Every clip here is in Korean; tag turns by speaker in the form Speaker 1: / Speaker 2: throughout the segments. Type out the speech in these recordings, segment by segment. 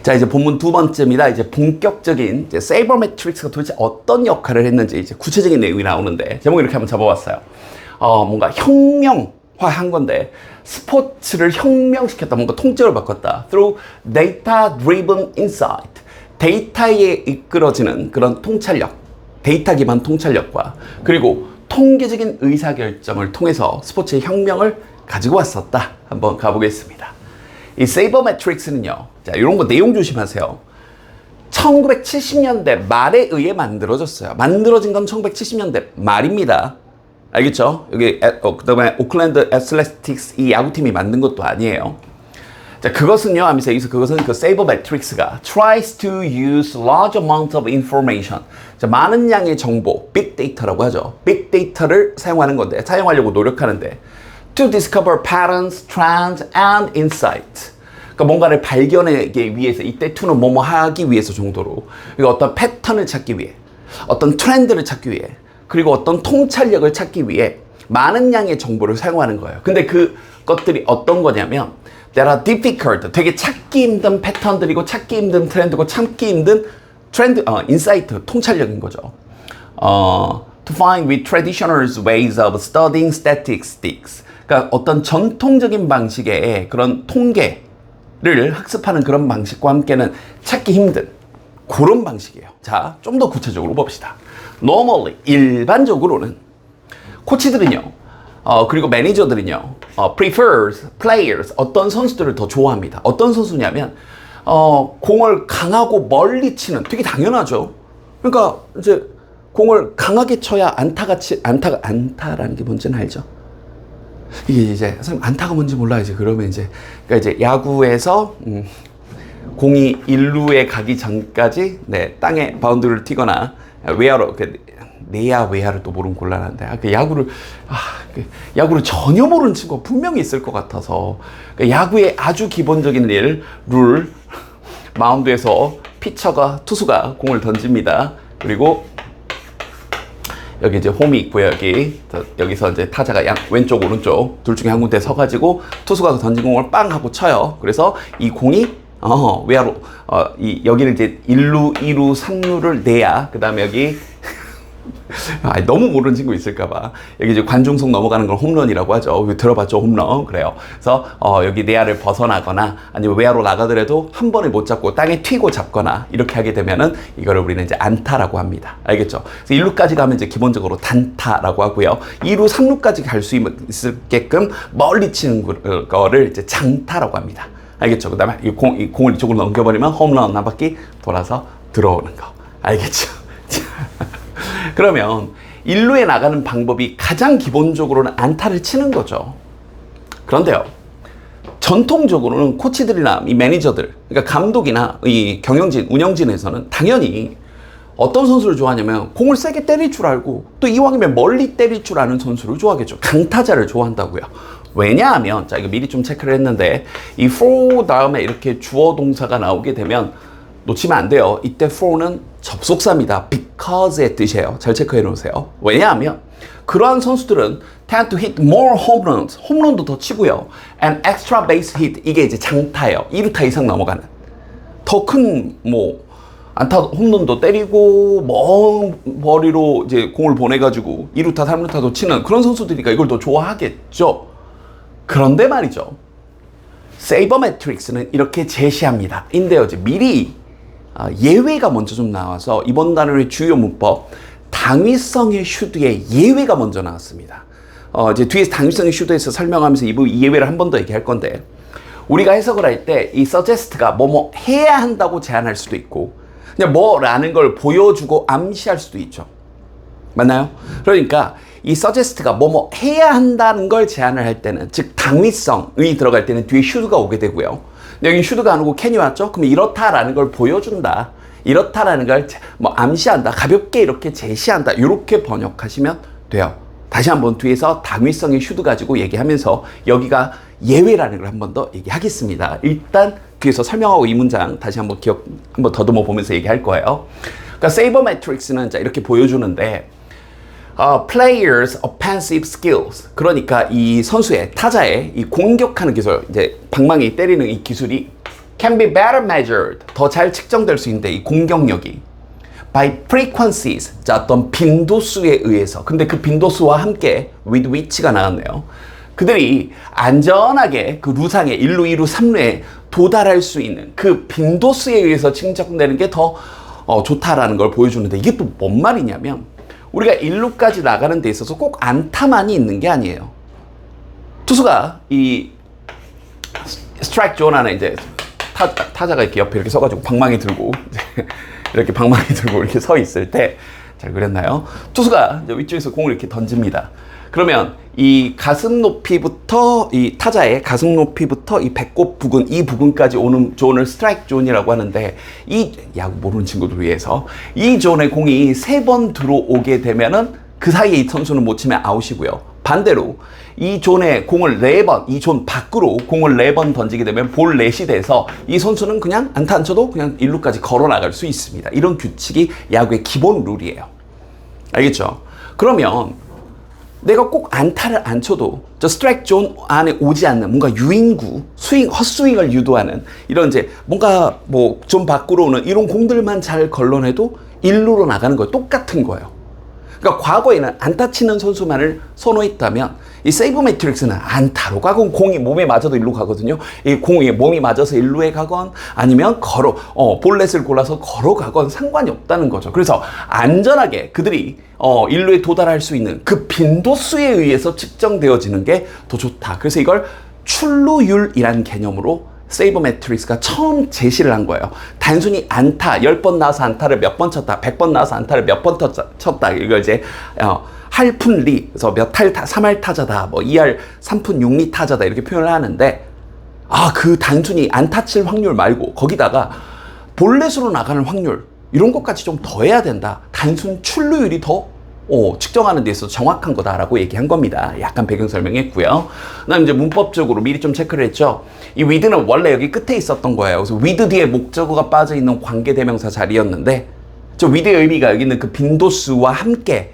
Speaker 1: 자, 이제 본문 두 번째입니다. 이제 본격적인 이제 세이버매트릭스가 도대체 어떤 역할을 했는지 이제 구체적인 내용이 나오는데 제목 이렇게 한번 잡아봤어요. 뭔가 혁명화한 건데 스포츠를 혁명시켰다, 뭔가 통째로 바꿨다. Through data-driven insight. 데이터에 이끌어지는 그런 통찰력, 데이터 기반 통찰력과 그리고 통계적인 의사결정을 통해서 스포츠의 혁명을 가지고 왔었다. 한번 가보겠습니다. 이 세이버매트릭스는요, 자, 이런 거 내용 조심하세요. 1970년대 말에 의해 만들어졌어요. 만들어진 건 1970년대 말입니다. 알겠죠? 여기 그 다음에 오클랜드 애슬레틱스 이 야구팀이 만든 것도 아니에요. 자, 그것은요 하면서 여기서 그것은 그 세이버매트릭스가 tries to use large amount of information. 자, 많은 양의 정보, 빅데이터라고 하죠. 빅데이터를 사용하는 건데, 사용하려고 노력하는데 to discover patterns, trends, and insights. 그러니까 뭔가를 발견하기 위해서, 이때 to는 뭐뭐 하기 위해서 정도로, 그리고 어떤 패턴을 찾기 위해, 어떤 트렌드를 찾기 위해, 그리고 어떤 통찰력을 찾기 위해 많은 양의 정보를 사용하는 거예요. 근데 그 것들이 어떤 거냐면 that are difficult, 되게 찾기 힘든 패턴들이고 찾기 힘든 트렌드고 찾기 힘든 트렌드, 인사이트, 통찰력인 거죠. To find with traditional ways of studying statistics. 그러니까 어떤 전통적인 방식의 그런 통계를 학습하는 그런 방식과 함께는 찾기 힘든 그런 방식이에요. 자, 좀 더 구체적으로 봅시다. Normally, 일반적으로는 코치들은요, 그리고 매니저들은요, prefers players, 어떤 선수들을 더 좋아합니다. 어떤 선수냐면, 공을 강하고 멀리 치는, 되게 당연하죠. 그러니까 이제 공을 강하게 쳐야 안타라는 게 뭔지는 알죠? 이게 이제 선생님 안타가 뭔지 몰라 이제 그러면 이제 그러니까 이제 야구에서 공이 1루에 가기 전까지 땅에 바운드를 튀거나 외야로 내야 외야를 또 모르면 곤란한데 야구를 전혀 모르는 친구가 분명히 있을 것 같아서 야구의 아주 기본적인 룰 마운드에서 피처가 투수가 공을 던집니다. 그리고 여기 이제 홈이 있고요. 여기서 이제 타자가 왼쪽 오른쪽 둘 중에 한 군데 서가지고 투수가 던진 공을 빵 하고 쳐요. 그래서 이 공이 외야로 여기는 이제 1루, 2루, 3루를 내야, 그 다음에 여기 너무 모르는 친구 있을까봐 여기 이제 관중석 넘어가는 걸 홈런이라고 하죠. 들어봤죠? 홈런. 그래요. 그래서 여기 내야를 벗어나거나 아니면 외야로 나가더라도 한 번에 못 잡고 땅에 튀고 잡거나 이렇게 하게 되면은 이거를 우리는 이제 안타라고 합니다. 알겠죠? 그래서 1루까지 가면 이제 기본적으로 단타라고 하고요. 2루, 3루까지 갈 수 있게끔 멀리 치는 거를 이제 장타라고 합니다. 알겠죠? 그 다음에 이 공을 이쪽으로 넘겨버리면 홈런 한 바퀴 돌아서 들어오는 거. 알겠죠? 그러면 1루에 나가는 방법이 가장 기본적으로는 안타를 치는 거죠. 그런데요, 전통적으로는 코치들이나 이 매니저들, 그러니까 감독이나 이 경영진, 운영진에서는 당연히 어떤 선수를 좋아하냐면 공을 세게 때릴 줄 알고 또 이왕이면 멀리 때릴 줄 아는 선수를 좋아하겠죠. 강타자를 좋아한다고요. 왜냐하면, 자, 이거 미리 좀 체크를 했는데 이 for 다음에 이렇게 주어 동사가 나오게 되면 놓치면 안 돼요. 이때 for는 접속사입니다. because의 뜻이에요. 잘 체크해 놓으세요. 왜냐하면 그러한 선수들은 tend to hit more home runs, 홈런도 더 치고요. and extra base hit, 이게 이제 장타예요. 2루타 이상 넘어가는 더 큰 안타 홈런도 때리고 먼 거리로 이제 공을 보내가지고 2루타 3루타도 치는 그런 선수들이니까 이걸 더 좋아하겠죠. 그런데 말이죠, 세이버매트릭스는 이렇게 제시합니다. 인데요, 이제 미리 예외가 먼저 좀 나와서 이번 단어의 주요 문법, 당위성의 슈드의 예외가 먼저 나왔습니다. 이제 뒤에서 당위성의 슈드에서 설명하면서 이 예외를 한 번 더 얘기할 건데, 우리가 해석을 할 때 이 suggest가 뭐뭐 해야 한다고 제안할 수도 있고 그냥 뭐라는 걸 보여주고 암시할 수도 있죠. 맞나요? 그러니까 이 suggest가 뭐뭐 해야 한다는 걸 제안을 할 때는, 즉 당위성이 들어갈 때는 뒤에 should가 오게 되고요. 여기 should가 안 오고 can이 왔죠? 그럼 이렇다라는 걸 보여준다, 이렇다라는 걸 암시한다, 가볍게 이렇게 제시한다, 이렇게 번역하시면 돼요. 다시 한번 뒤에서 당위성의 should 가지고 얘기하면서 여기가 예외라는 걸 한 번 더 얘기하겠습니다. 일단 뒤에서 설명하고 이 문장 다시 한번 한번 더듬어 보면서 얘기할 거예요. 그러니까 세이버매트릭스는 자 이렇게 보여주는데, players' offensive skills, 그러니까 이 선수의, 타자의 이 공격하는 기술, 이제 방망이 때리는 이 기술이 can be better measured. 더 잘 측정될 수 있는데 이 공격력이 by frequencies. 자, 어떤 빈도수에 의해서. 근데 그 빈도수와 함께 with which가 나왔네요. 그들이 안전하게 그 루상에 1루, 2루, 3루에 도달할 수 있는 그 빈도수에 의해서 측정되는 게 더 좋다라는 걸 보여주는데 이게 또 뭔 말이냐면 우리가 1루까지 나가는 데 있어서 꼭 안타만이 있는 게 아니에요. 투수가 이 스트라이크 존 안에 이제 타자가 이렇게 옆에 이렇게 서가지고 방망이 들고 이렇게 방망이 들고 이렇게 서 있을 때 잘 그렸나요? 투수가 이제 위쪽에서 공을 이렇게 던집니다. 그러면 이 가슴 높이부터 이 타자의 가슴 높이부터 이 배꼽 부근 이 부분까지 오는 존을 스트라이크 존이라고 하는데 이 야구 모르는 친구들 위해서 이 존에 공이 3번 들어오게 되면은 그 사이에 이 선수는 못 치면 아웃이고요. 반대로 이 존에 공을 4번, 이 존 밖으로 공을 4번 던지게 되면 볼 넷이 돼서 이 선수는 그냥 안타 안 쳐도 그냥 1루까지 걸어 나갈 수 있습니다. 이런 규칙이 야구의 기본 룰이에요. 알겠죠? 그러면 내가 꼭 안타를 안 쳐도 저 스트라이크 존 안에 오지 않는 뭔가 유인구, 헛스윙을 유도하는 이런 이제 뭔가 뭐 존 밖으로 오는 이런 공들만 잘 걸러내도 1루로 나가는 거예요. 똑같은 거예요. 그러니까 과거에는 안타 치는 선수만을 선호했다면 이 세이브 매트릭스는 안타로 가건 공이 몸에 맞아도 1루 가거든요. 이 공이 몸이 맞아서 1루에 가건 아니면 볼넷을 골라서 걸어가건 상관이 없다는 거죠. 그래서 안전하게 그들이 1루에 도달할 수 있는 그 빈도수에 의해서 측정되어지는 게 더 좋다. 그래서 이걸 출루율이란 개념으로 세이버 매트릭스가 처음 제시를 한 거예요. 단순히 안타, 10번 나와서 안타를 몇 번 쳤다, 100번 나와서 안타를 몇 번 쳤다. 이걸 이제 할푼리, 그래서 몇 할 3할 타자다, 뭐 2할 3푼 6리 타자다 이렇게 표현을 하는데 그 단순히 안타 칠 확률 말고 거기다가 볼넷으로 나가는 확률 이런 것까지 좀 더해야 된다. 단순 출루율이 더 측정하는 데 있어서 정확한 거다라고 얘기한 겁니다. 약간 배경 설명했고요. 그다음 이제 문법적으로 미리 좀 체크를 했죠. 이 with는 원래 여기 끝에 있었던 거예요. 그래서 with 뒤에 목적어가 빠져 있는 관계대명사 자리였는데 저 with의 의미가 여기 있는 그 빈도수와 함께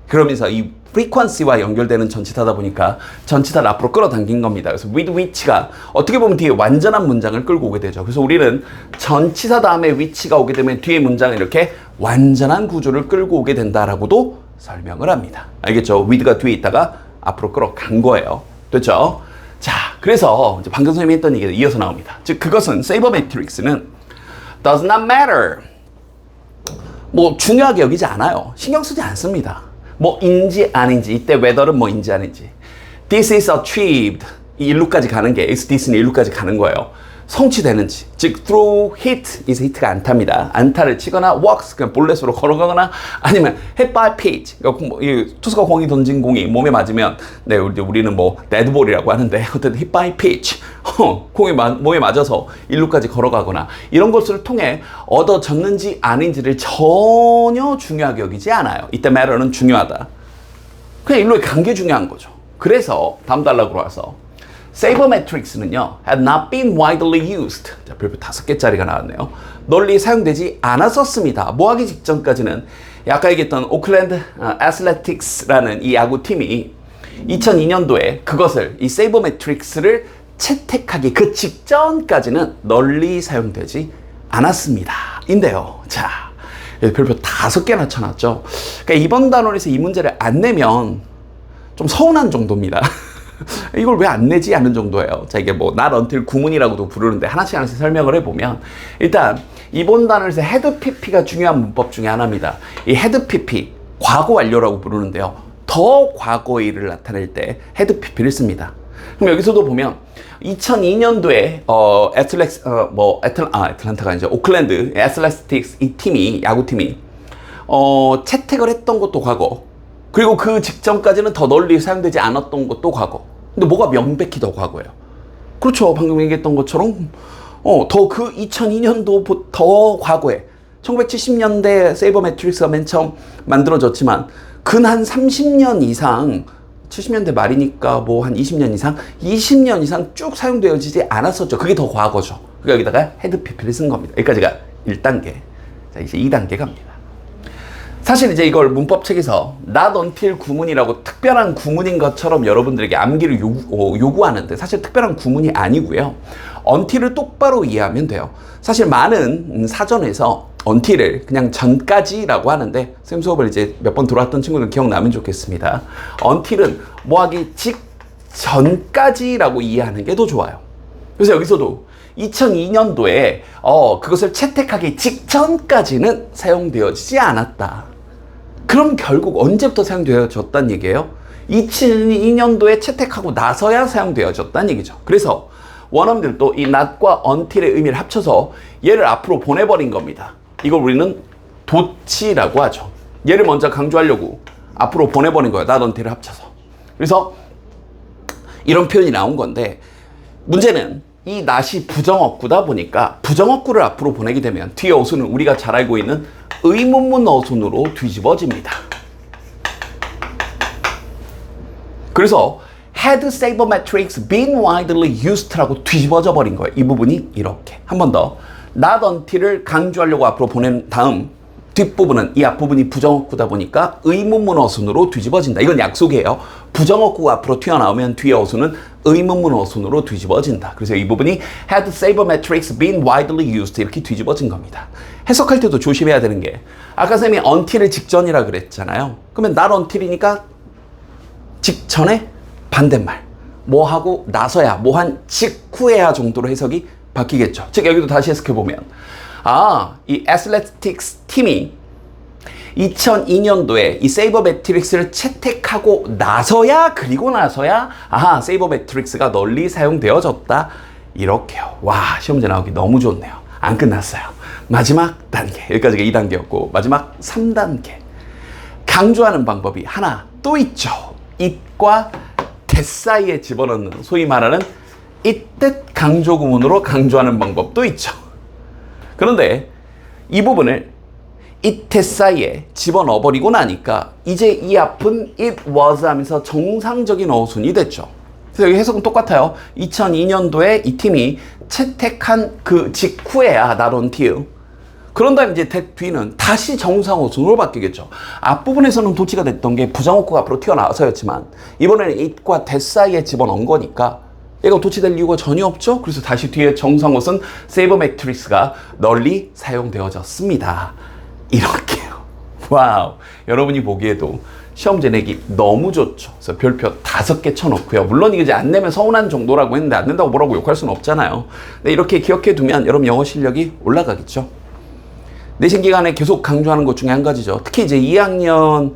Speaker 1: 그러면서 이 frequency와 연결되는 전치사다 보니까 전치사를 앞으로 끌어당긴 겁니다. 그래서 with which가 어떻게 보면 뒤에 완전한 문장을 끌고 오게 되죠. 그래서 우리는 전치사 다음에 which가 오게 되면 뒤에 문장을 이렇게 완전한 구조를 끌고 오게 된다라고도 설명을 합니다. 알겠죠? with가 뒤에 있다가 앞으로 끌어간 거예요. 됐죠? 자, 그래서 이제 방금 선생님이 했던 얘기가 이어서 나옵니다. 즉 그것은 세이버 매트릭스는 does not matter. 뭐 중요하게 여기지 않아요. 신경 쓰지 않습니다. 뭐인지 아닌지, 이때 whether는 뭐인지 아닌지. This is achieved. 이 1루까지 가는 게, this는 1루까지 가는 거예요. 성취되는지. 즉, through hit, is hit가 안타입니다. 안타를 치거나, walks, 그냥 볼넷으로 걸어가거나, 아니면 hit by pitch. 그러니까 투수가 공이 던진 공이 몸에 맞으면, 네, 우리는 뭐, 데드볼이라고 하는데, 어쨌든 hit by pitch. 공이 몸에 맞아서 1루까지 걸어가거나, 이런 것을 통해 얻어졌는지 아닌지를 전혀 중요하게 여기지 않아요. 이때 matter는 중요하다. 그냥 1루에 간 게 중요한 거죠. 그래서, 다음 단락으로 와서, 세이버 매트릭스는요, had not been widely used. 자, 별표 5개짜리가 나왔네요. 널리 사용되지 않았었습니다. 뭐 하기 직전까지는 아까 얘기했던 오클랜드 애슬레틱스라는 이 야구팀이 2002년도에 그것을, 이 세이버 매트릭스를 채택하기 그 직전까지는 널리 사용되지 않았습니다. 인데요. 자, 별표 5개나 쳐놨죠. 그러니까 이번 단원에서 이 문제를 안 내면 좀 서운한 정도입니다. 이걸 왜 안 내지 하는 정도예요. 자, 이게 뭐 not until 구문이라고도 부르는데 하나씩 설명을 해보면 일단 이번 단어에서 head pp가 중요한 문법 중에 하나입니다. 이 head pp 과거 완료라고 부르는데요. 더 과거의를 나타낼 때 head pp를 씁니다. 그럼 여기서도 보면 2002년도에 애틀란타가 아니죠. 오클랜드 애슬레틱스 이 팀이 야구팀이 채택을 했던 것도 과거. 그리고 그 직전까지는 더 널리 사용되지 않았던 것도 과거. 근데 뭐가 명백히 더 과거예요? 그렇죠. 방금 얘기했던 것처럼 더 그 2002년도 더 과거에 1970년대 세이버 매트릭스가 맨 처음 만들어졌지만 근 한 30년 이상 70년대 말이니까 뭐 한 20년 이상 쭉 사용되어지지 않았었죠. 그게 더 과거죠. 그러니까 여기다가 헤드 PP를 쓴 겁니다. 여기까지가 1단계. 자, 이제 2단계 갑니다. 사실 이제 이걸 문법책에서 not until 구문이라고 특별한 구문인 것처럼 여러분들에게 암기를 요구하는데 사실 특별한 구문이 아니고요. until을 똑바로 이해하면 돼요. 사실 많은 사전에서 until을 그냥 전까지라고 하는데 쌤 수업을 이제 몇 번 들어왔던 친구들 기억나면 좋겠습니다. until은 뭐하기 직전까지라고 이해하는 게 더 좋아요. 그래서 여기서도 2002년도에 그것을 채택하기 직전까지는 사용되어지지 않았다. 그럼 결국 언제부터 사용되어졌다는 얘기예요? 2002년도에 채택하고 나서야 사용되어졌다는 얘기죠. 그래서 원어민들도 이 not과 until의 의미를 합쳐서 얘를 앞으로 보내버린 겁니다. 이걸 우리는 도치라고 하죠. 얘를 먼저 강조하려고 앞으로 보내버린 거예요. not until을 합쳐서. 그래서 이런 표현이 나온 건데 문제는 이 not이 부정어구다 보니까 부정어구를 앞으로 보내게 되면 뒤에 어순은 우리가 잘 알고 있는 의문문 어순으로 뒤집어집니다. 그래서 had sabermetrics been widely used라고 뒤집어져 버린 거예요. 이 부분이 이렇게. 한 번 더. not until을 강조하려고 앞으로 보낸 다음 뒷부분은 이 앞부분이 부정어구다 보니까 의문문 어순으로 뒤집어진다. 이건 약속이에요. 부정어구가 앞으로 튀어나오면 뒤에 어순은 의문문 어순으로 뒤집어진다. 그래서 이 부분이 had sabermetrics been widely used 이렇게 뒤집어진 겁니다. 해석할 때도 조심해야 되는 게 아까 쌤이 until을 직전이라 그랬잖아요. 그러면 not until이니까 직전에 반대말 뭐 하고 나서야 뭐 한 직후에야 정도로 해석이 바뀌겠죠. 즉 여기도 다시 해석해 보면 이 애슬레틱스 팀이 2002년도에 이 세이버메트릭스를 채택하고 나서야 세이버메트릭스가 널리 사용되어졌다. 이렇게요. 와, 시험 문제 나오기 너무 좋네요. 안 끝났어요. 마지막 단계, 여기까지가 2단계였고 마지막 3단계. 강조하는 방법이 하나 또 있죠. it과 that 사이에 집어넣는 소위 말하는 it that 강조 구문으로 강조하는 방법도 있죠. 그런데 이 부분을 it that 사이에 집어넣어버리고 나니까 이제 이 앞은 it was 하면서 정상적인 어순이 됐죠. 그래서 여기 해석은 똑같아요. 2002년도에 이 팀이 채택한 그 직후에야 not until. 그런 다음에 이제 that 뒤는 다시 정상 어순으로 바뀌겠죠. 앞부분에서는 도치가 됐던 게 부정어구가 앞으로 튀어나와서였지만 이번에는 it과 that 사이에 집어넣은 거니까 얘가 도치될 이유가 전혀 없죠. 그래서 다시 뒤에 정상 어순 세이버메트릭스가 널리 사용되어졌습니다. 이렇게요. 와우. 여러분이 보기에도 시험제 내기 너무 좋죠. 그래서 별표 5개 쳐놓고요. 물론 이게 이제 안 내면 서운한 정도라고 했는데 안 낸다고 뭐라고 욕할 수는 없잖아요. 근데 이렇게 기억해 두면 여러분 영어 실력이 올라가겠죠. 내신 기간에 계속 강조하는 것 중에 한 가지죠. 특히 이제 2학년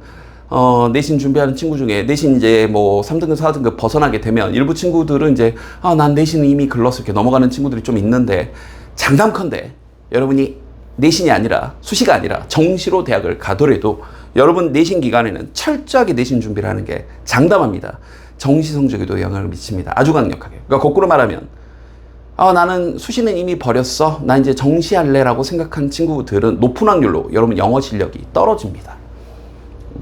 Speaker 1: 내신 준비하는 친구 중에 내신 이제 뭐 3등급, 4등급 벗어나게 되면 일부 친구들은 이제 난 내신은 이미 글렀어 이렇게 넘어가는 친구들이 좀 있는데 장담컨대 여러분이 내신이 아니라 수시가 아니라 정시로 대학을 가더라도 여러분 내신 기간에는 철저하게 내신 준비를 하는 게 장담합니다. 정시 성적에도 영향을 미칩니다. 아주 강력하게. 그러니까 거꾸로 말하면 나는 수시는 이미 버렸어. 나 이제 정시할래 라고 생각한 친구들은 높은 확률로 여러분 영어 실력이 떨어집니다.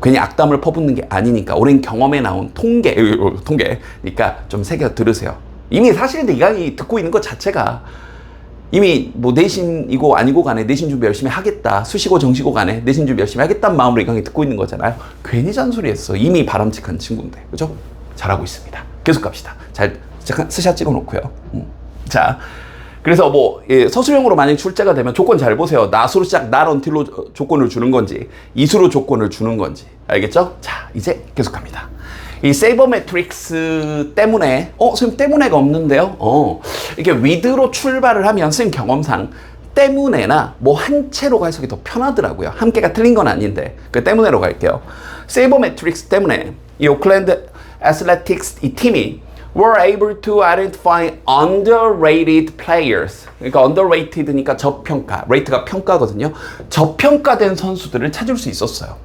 Speaker 1: 괜히 악담을 퍼붓는 게 아니니까 오랜 경험에 나온 통계니까 좀 새겨 들으세요. 이미 사실 이 강의 듣고 있는 것 자체가 이미 뭐 내신이고 아니고 간에 내신 준비 열심히 하겠다. 수시고 정시고 간에 내신 준비 열심히 하겠다는 마음으로 이 강의 듣고 있는 거잖아요. 괜히 잔소리했어. 이미 바람직한 친구인데. 그죠? 잘하고 있습니다. 계속 갑시다. 잘 스샷 찍어놓고요. 자, 그래서 서술형으로 만약 출제가 되면 조건 잘 보세요. not으로 시작, not until로 조건을 주는 건지 is로 조건을 주는 건지. 알겠죠? 자, 이제 계속 갑니다. 이 세이버메트릭스 때문에 선생님 때문에가 없는데요. 이렇게 with로 출발을 하면 선생님 경험상 때문에나 뭐 한 채로 해석이 더 편하더라고요. 함께가 틀린 건 아닌데 그 때문에로 갈게요. 세이버메트릭스 때문에 이 오클랜드 애슬레틱스 이 팀이 were able to identify underrated players. 그러니까 underrated니까 저평가, rate가 평가거든요. 저평가된 선수들을 찾을 수 있었어요.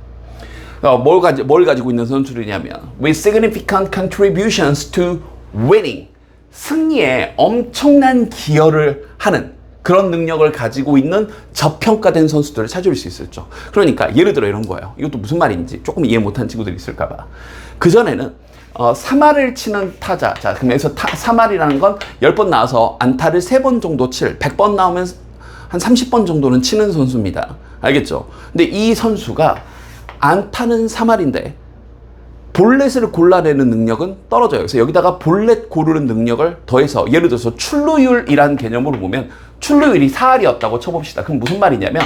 Speaker 1: 뭘 가지고 있는 선수들이냐면 with significant contributions to winning. 승리에 엄청난 기여를 하는 그런 능력을 가지고 있는 저평가된 선수들을 찾을 수 있었죠. 그러니까 예를 들어 이런 거예요. 이것도 무슨 말인지 조금 이해 못한 친구들이 있을까 봐. 그전에는 3할을 치는 타자. 자, 그럼 여기서 3할이라는 건 10번 나와서 안타를 3번 정도 100번 나오면 한 30번 정도는 치는 선수입니다. 알겠죠? 근데 이 선수가 안타는 3할인데 볼넷을 골라내는 능력은 떨어져요. 그래서 여기다가 볼넷 고르는 능력을 더해서 예를 들어서 출루율이란 개념으로 보면 출루율이 4할이었다고 쳐봅시다. 그럼 무슨 말이냐면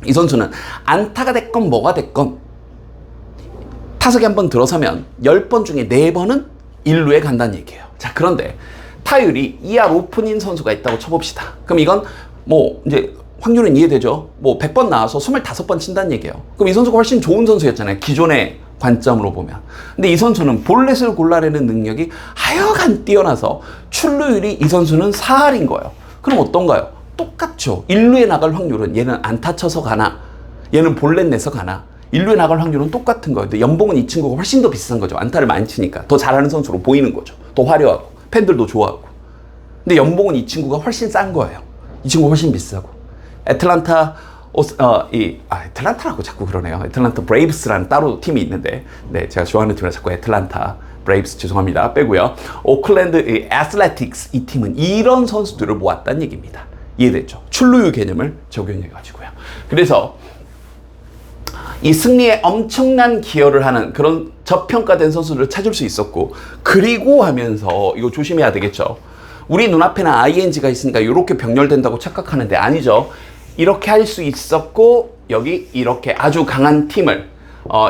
Speaker 1: 이 선수는 안타가 됐건 뭐가 됐건 타석에 한번 들어서면 10번 중에 4번은 1루에 간다는 얘기예요. 자, 그런데 타율이 2할 오픈인 선수가 있다고 쳐봅시다. 그럼 이건 뭐 이제 확률은 이해되죠? 뭐 100번 나와서 25번 친다는 얘기예요. 그럼 이 선수가 훨씬 좋은 선수였잖아요. 기존의 관점으로 보면. 근데 이 선수는 볼넷을 골라내는 능력이 하여간 뛰어나서 출루율이 이 선수는 4할인 거예요. 그럼 어떤가요? 똑같죠. 1루에 나갈 확률은 얘는 안타 쳐서 가나 얘는 볼넷 내서 가나 1루에 나갈 확률은 똑같은 거예요. 근데 연봉은 이 친구가 훨씬 더 비싼 거죠. 안타를 많이 치니까 더 잘하는 선수로 보이는 거죠. 더 화려하고 팬들도 좋아하고. 근데 연봉은 이 친구가 훨씬 싼 거예요. 이 친구가 훨씬 비싸고. 애틀란타라고 자꾸 그러네요. 애틀란타 브레이브스라는 따로 팀이 있는데, 네, 제가 좋아하는 팀이라 자꾸 애틀란타 브레이브스 죄송합니다. 빼고요. 오클랜드 애슬레틱스 이 팀은 이런 선수들을 모았다는 얘기입니다. 이해됐죠? 출루율 개념을 적용해가지고요. 그래서 이 승리에 엄청난 기여를 하는 그런 저평가된 선수를 찾을 수 있었고, 그리고 하면서 이거 조심해야 되겠죠. 우리 눈앞에는 ing가 있으니까 이렇게 병렬된다고 착각하는데 아니죠. 이렇게 할 수 있었고 여기 이렇게 아주 강한 팀을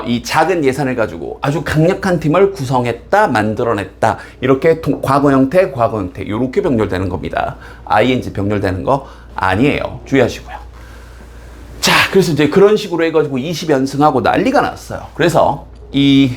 Speaker 1: 이 작은 예산을 가지고 아주 강력한 팀을 구성했다, 만들어냈다. 이렇게 과거 형태 이렇게 병렬되는 겁니다. ing 병렬되는 거 아니에요. 주의하시고요. 자, 그래서 이제 그런 식으로 해가지고 20연승하고 난리가 났어요. 그래서 이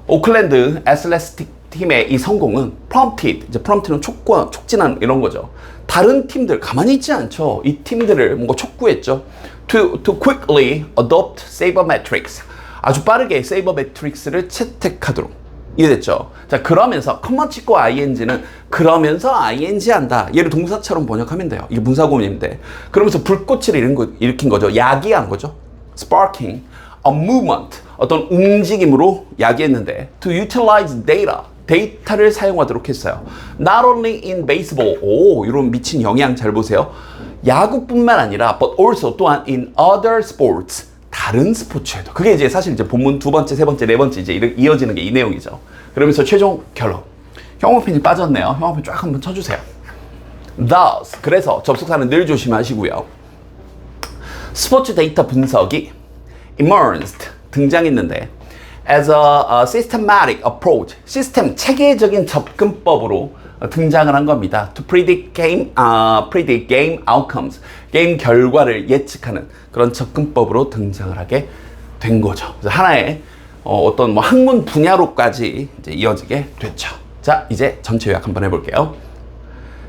Speaker 1: 오클랜드 애슬레틱 팀의 이 성공은 프롬프트는 촉진한 이런 거죠. 다른 팀들 가만히 있지 않죠. 이 팀들을 뭔가 촉구했죠. To quickly adopt sabermetrics. 아주 빠르게 sabermetrics를 채택하도록. 이해됐죠? 자, 그러면서 컴마 찍고 ing는 그러면서 ing 한다. 얘를 동사처럼 번역하면 돼요. 이게 문사고문인데. 그러면서 불꽃을 일으킨 거죠. 야기한 거죠. sparking a movement. 어떤 움직임으로 야기했는데 to utilize data. 데이터를 사용하도록 했어요. Not only in baseball. 오, 이런 미친 영양 잘 보세요. 야구뿐만 아니라 but also 또한 in other sports. 다른 스포츠에도. 그게 이제 사실 이제 본문 2번째, 3번째, 4번째 이제 이어지는 게 이 내용이죠. 그러면서 최종 결론. 형어펜이 빠졌네요. 형어펜 쫙 한번 쳐주세요. Thus. 그래서 접속사는 늘 조심하시고요. 스포츠 데이터 분석이 emerged. 등장했는데 as a systematic approach, 체계적인 접근법으로 등장을 한 겁니다. To predict game outcomes, 게임 결과를 예측하는 그런 접근법으로 등장을 하게 된 거죠. 그래서 하나의 어떤 뭐 학문 분야로까지 이제 이어지게 됐죠. 자, 이제 전체 요약 한번 해볼게요.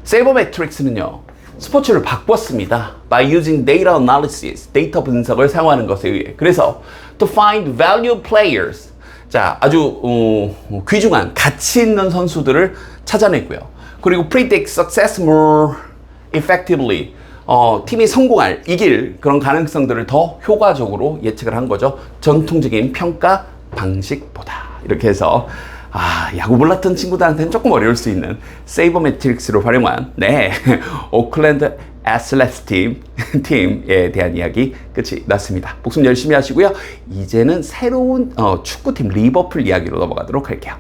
Speaker 1: 세이버매트릭스는요, 스포츠를 바꿨습니다. By using data analysis, 데이터 분석을 사용하는 것에 의해. 그래서 to find value players, 자, 아주 귀중한 가치 있는 선수들을 찾아냈고요. 그리고 predict success more effectively, 팀이 성공할, 이길 그런 가능성들을 더 효과적으로 예측을 한 거죠. 전통적인 평가 방식보다. 이렇게 해서 야구 몰랐던 친구들한테는 조금 어려울 수 있는 세이버매트릭스를 활용한 오클랜드 애슬레틱 팀에 대한 이야기 끝이 났습니다. 복습 열심히 하시고요. 이제는 새로운 축구팀 리버풀 이야기로 넘어가도록 할게요.